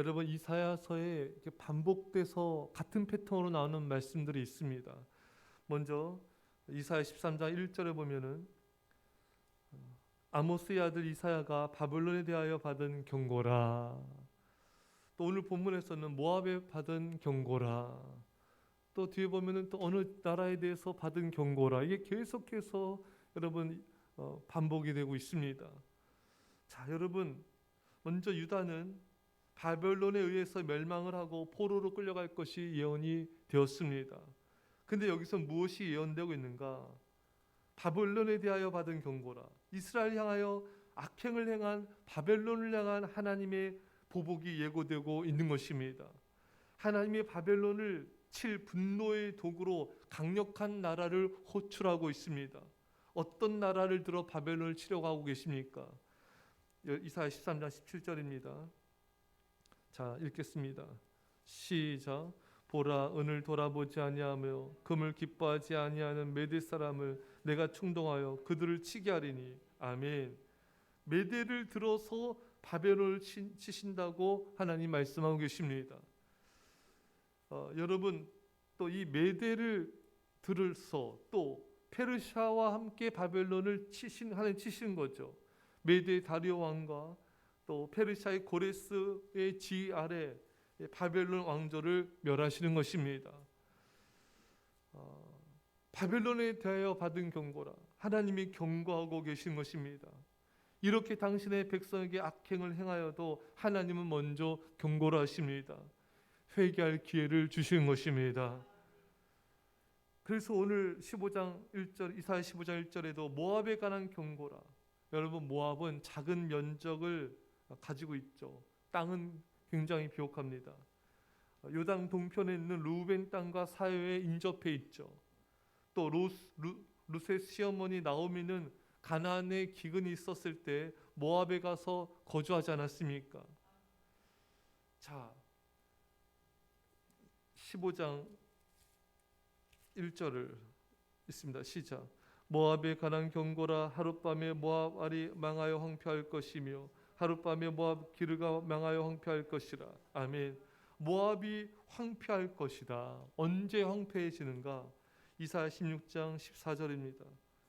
여러분 이사야서에 이렇게 반복돼서 같은 패턴으로 나오는 말씀들이 있습니다. 먼저 이사야 13장 1절에 보면은 아모스의 아들 이사야가 바벨론에 대하여 받은 경고라. 또 오늘 본문에서는 모압에 받은 경고라. 또 뒤에 보면은 또 어느 나라에 대해서 받은 경고라. 이게 계속해서 여러분 반복이 되고 있습니다. 자, 여러분 먼저 유다는 바벨론에 의해서 멸망을 하고 포로로 끌려갈 것이 예언이 되었습니다. 근데 여기서 무엇이 예언되고 있는가? 바벨론에 대하여 받은 경고라. 이스라엘 향하여 악행을 행한 바벨론을 향한 하나님의 보복이 예고되고 있는 것입니다. 하나님의 바벨론을 칠 분노의 도구로 강력한 나라를 호출하고 있습니다. 어떤 나라를 들어 바벨론을 치려고 하고 계십니까? 이사야 13장 17절입니다. 자, 읽겠습니다. 시작. 보라, 은을 돌아보지 아니하며 금을 기뻐하지 아니하는 메대 사람을 내가 충동하여 그들을 치게 하리니. 아멘. 메대를 들어서 바벨론을 치신다고 하나님 말씀하고 계십니다. 여러분 또 이 메대를 들어서 또 페르시아와 함께 바벨론을 하나님 치시는 거죠. 메대 다리오 왕과 또 페르시아의 고레스의 지휘 아래 바벨론 왕조를 멸하시는 것입니다. 바벨론에 대하여 받은 경고라. 하나님이 경고하고 계신 것입니다. 이렇게 당신의 백성에게 악행을 행하여도 하나님은 먼저 경고를 하십니다. 회개할 기회를 주시는 것입니다. 그래서 오늘 15장 1절, 이사야 15장 1절에도 모압에 관한 경고라. 여러분 모압은 작은 면적을 가지고 있죠. 땅은 굉장히 비옥합니다. 요단 동편에 있는 루벤 땅과 사해에 인접해 있죠. 또 룻의 시어머니 나오미는 가나안에 기근이 있었을 때 모압에 가서 거주하지 않았습니까? 자, 15장 1절을 있습니다. 시작. 모압에 관한 경고라. 하룻밤에 모압 알이 망하여 황폐할 것이며 하룻밤에 모압 기르가 망하여 황폐할 것이라. 아멘. 모압이 황폐할 것이다. 언제 황폐해지는가? 이사야 16장 14절입니다.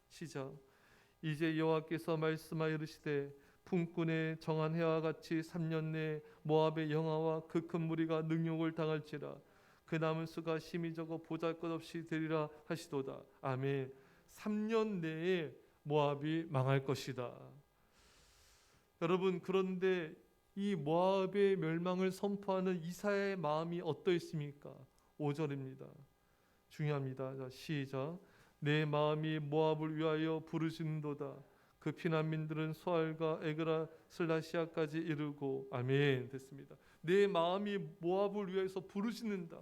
시작. 이제 여호와께서 말씀하여 이르시되 품꾼의 정한 해와 같이 3년 내에 모압의 영화와 그 큰 무리가 능욕을 당할지라. 그 남은 수가 심히 적어 보잘것없이 되리라 하시도다. 아멘. 3년 내에 모압이 망할 것이다. 여러분 그런데 이 모압의 멸망을 선포하는 이사야의 마음이 어떠했습니까? 5절입니다. 중요합니다. 자, 시작. 내 마음이 모압을 위하여 부르짖는도다. 그 피난민들은 소알과 에그라 슬라시아까지 이르고. 아멘. 됐습니다. 내 마음이 모압을 위해서 부르짖는다.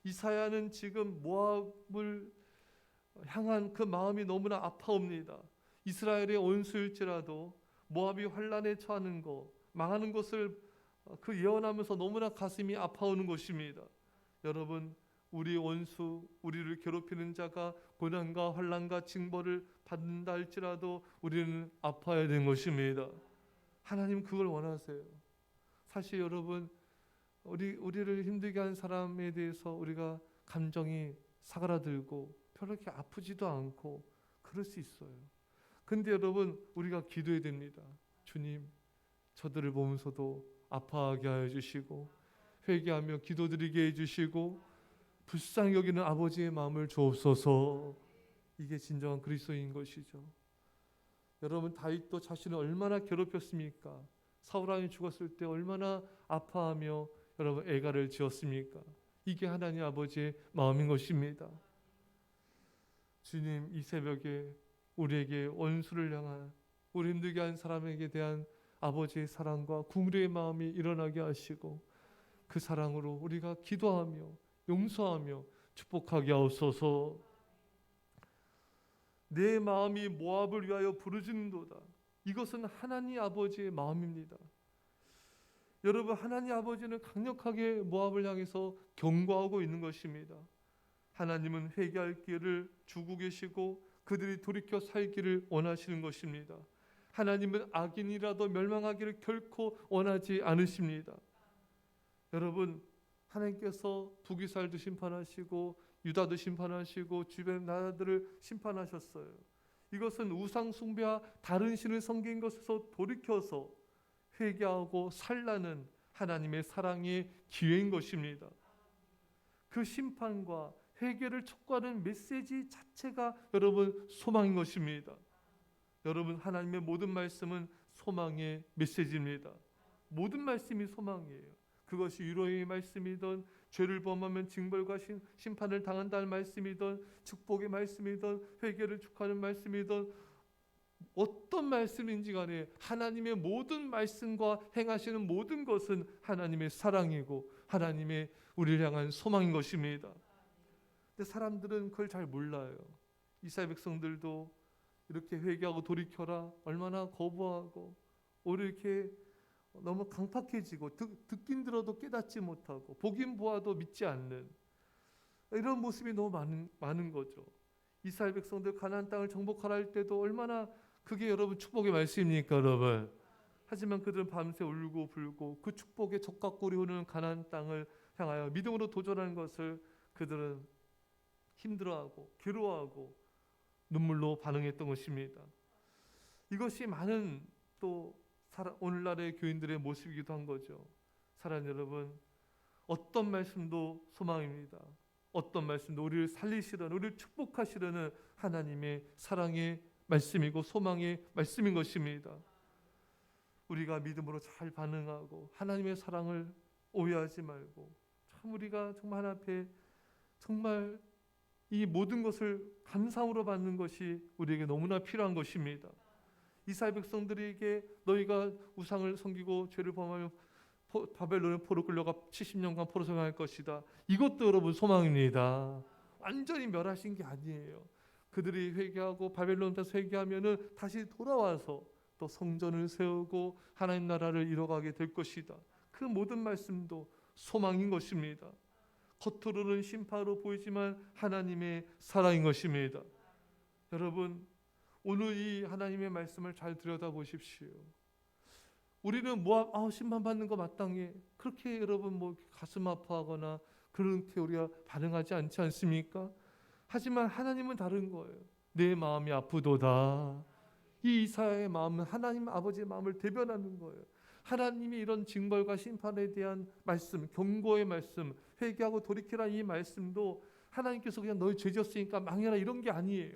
이사야는 지금 모압을 향한 그 마음이 너무나 아파옵니다. 이스라엘의 원수일지라도 모압이 환란에 처하는 것, 망하는 것을 그 예언하면서 너무나 가슴이 아파오는 것입니다. 여러분, 우리 원수, 우리를 괴롭히는 자가 고난과 환란과 징벌을 받는다 할지라도 우리는 아파야 되는 것입니다. 하나님 그걸 원하세요. 사실 여러분, 우리를 힘들게 한 사람에 대해서 우리가 감정이 사그라들고 별로 이렇게 아프지도 않고 그럴 수 있어요. 근데 여러분 우리가 기도해야 됩니다. 주님, 저들을 보면서도 아파하게 하여 주시고 회개하며 기도드리게 해주시고 불쌍히 여기는 아버지의 마음을 주옵소서. 이게 진정한 그리스도인 것이죠. 여러분 다윗도 자신을 얼마나 괴롭혔습니까? 사울 왕이 죽었을 때 얼마나 아파하며 여러분 애가를 지었습니까? 이게 하나님 아버지의 마음인 것입니다. 주님, 이 새벽에 우리에게 원수를 향한 우리 힘들게 한 사람에게 대한 아버지의 사랑과 궁리의 마음이 일어나게 하시고 그 사랑으로 우리가 기도하며 용서하며 축복하게 하옵소서. 내 마음이 모압을 위하여 부르짖는도다. 이것은 하나님 아버지의 마음입니다. 여러분 하나님 아버지는 강력하게 모압을 향해서 경고하고 있는 것입니다. 하나님은 회개할 기회를 주고 계시고 그들이 돌이켜 살기를 원하시는 것입니다. 하나님은 악인이라도 멸망하기를 결코 원하지 않으십니다. 여러분, 하나님께서 북이스라엘도 심판하시고 유다도 심판하시고 주변 나라들을 심판하셨어요. 이것은 우상 숭배와 다른 신을 섬긴 것에서 돌이켜서 회개하고 살라는 하나님의 사랑의 기회인 것입니다. 그 심판과 회개를 촉구하는 메시지 자체가 여러분 소망인 것입니다. 여러분, 하나님의 모든 말씀은 소망의 메시지입니다. 모든 말씀이 소망이에요. 그것이 위로의 말씀이든 죄를 범하면 징벌과 심판을 당한다는 말씀이든 축복의 말씀이든 회개를 축하하는 말씀이든 어떤 말씀인지 간에 하나님의 모든 말씀과 행하시는 모든 것은 하나님의 사랑이고 하나님의 우리를 향한 소망인 것입니다. 근데 사람들은 그걸 잘 몰라요. 이스라엘 백성들도 이렇게 회개하고 돌이켜라 얼마나 거부하고 오히려 이렇게 너무 강팍해지고 듣긴 들어도 깨닫지 못하고 보긴 보아도 믿지 않는 이런 모습이 너무 많은 거죠. 이스라엘 백성들 가나안 땅을 정복하라 할 때도 얼마나 그게 여러분 축복의 말씀입니까 여러분. 하지만 그들은 밤새 울고 불고 그 축복에 적각고리 흐르는 가나안 땅을 향하여 믿음으로 도전하는 것을 그들은 힘들어하고 괴로워하고 눈물로 반응했던 것입니다. 이것이 많은 또 오늘날의 교인들의 모습이기도 한 거죠. 사랑하는 여러분, 어떤 말씀도 소망입니다. 어떤 말씀도 우리를 살리시려는, 우리를 축복하시려는 하나님의 사랑의 말씀이고 소망의 말씀인 것입니다. 우리가 믿음으로 잘 반응하고 하나님의 사랑을 오해하지 말고 참 우리가 정말 하나님 앞에 정말 이 모든 것을 감사함으로 받는 것이 우리에게 너무나 필요한 것입니다. 이스라엘 백성들에게 너희가 우상을 섬기고 죄를 범하며 바벨론의 포로 끌려가 70년간 포로 생활할 것이다. 이것도 여러분 소망입니다. 완전히 멸하신 게 아니에요. 그들이 회개하고 바벨론에서 회개하면은 다시 돌아와서 또 성전을 세우고 하나님 나라를 이뤄가게 될 것이다. 그 모든 말씀도 소망인 것입니다. 겉으로는 심판으로 보이지만 하나님의 사랑인 것입니다. 여러분, 오늘 이 하나님의 말씀을 잘 들여다보십시오. 우리는 모압 심판받는 거 마땅해 그렇게 여러분 뭐 가슴 아파하거나 그렇게 우리가 반응하지 않지 않습니까? 하지만 하나님은 다른 거예요. 내 마음이 아프도다. 이 이사야의 마음은 하나님 아버지의 마음을 대변하는 거예요. 하나님이 이런 징벌과 심판에 대한 말씀, 경고의 말씀, 회개하고 돌이키라 이 말씀도 하나님께서 그냥 너희 죄 지었으니까 망해라 이런 게 아니에요.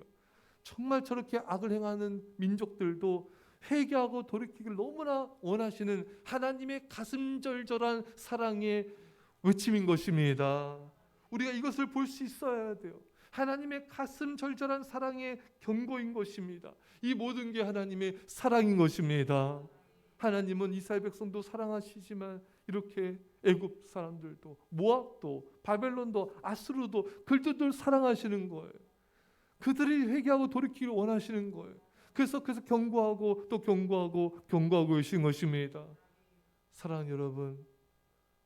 정말 저렇게 악을 행하는 민족들도 회개하고 돌이키기를 너무나 원하시는 하나님의 가슴절절한 사랑의 외침인 것입니다. 우리가 이것을 볼 수 있어야 돼요. 하나님의 가슴절절한 사랑의 경고인 것입니다. 이 모든 게 하나님의 사랑인 것입니다. 하나님은 이스라엘 백성도 사랑하시지만 이렇게 애굽 사람들도 모압도 바벨론도 아수르도 그들도 사랑하시는 거예요. 그들이 회개하고 돌이키기를 원하시는 거예요. 그래서 경고하고 또 경고하고 계신 것입니다. 사랑하는 여러분,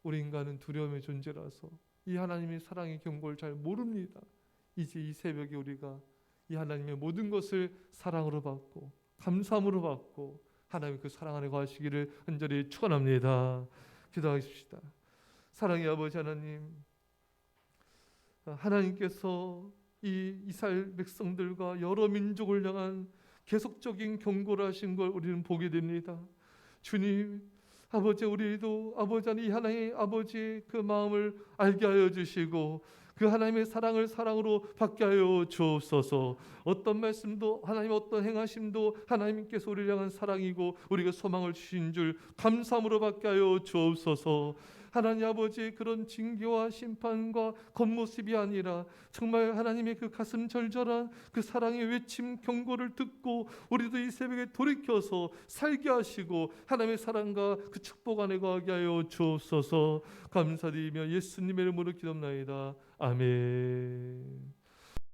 우리 인간은 두려움의 존재라서 이 하나님의 사랑의 경고를 잘 모릅니다. 이제 이 새벽에 우리가 이 하나님의 모든 것을 사랑으로 받고 감사함으로 받고 하나님 그 사랑 안에 거하시기를 간절히 축원합니다. 기도하십시다. 사랑의 아버지 하나님, 하나님께서 이 이스라엘 백성들과 여러 민족을 향한 계속적인 경고를 하신 걸 우리는 보게 됩니다. 주님, 아버지, 우리도 아버지 안에 이 하나님의 아버지의 그 마음을 알게 하여 주시고 그 하나님의 사랑을 사랑으로 받게 하여 주옵소서. 어떤 말씀도 하나님 어떤 행하심도 하나님께서 우리를 향한 사랑이고 우리가 소망을 주신 줄 감사함으로 받게 하여 주옵소서. 하나님 아버지의 그런 징계와 심판과 겉모습이 아니라 정말 하나님의 그 가슴 절절한 그 사랑의 외침 경고를 듣고 우리도 이 새벽에 돌이켜서 살게 하시고 하나님의 사랑과 그 축복 안에 거하게 하여 주옵소서. 감사드리며 예수님의 이름으로 기도합나이다. 아멘.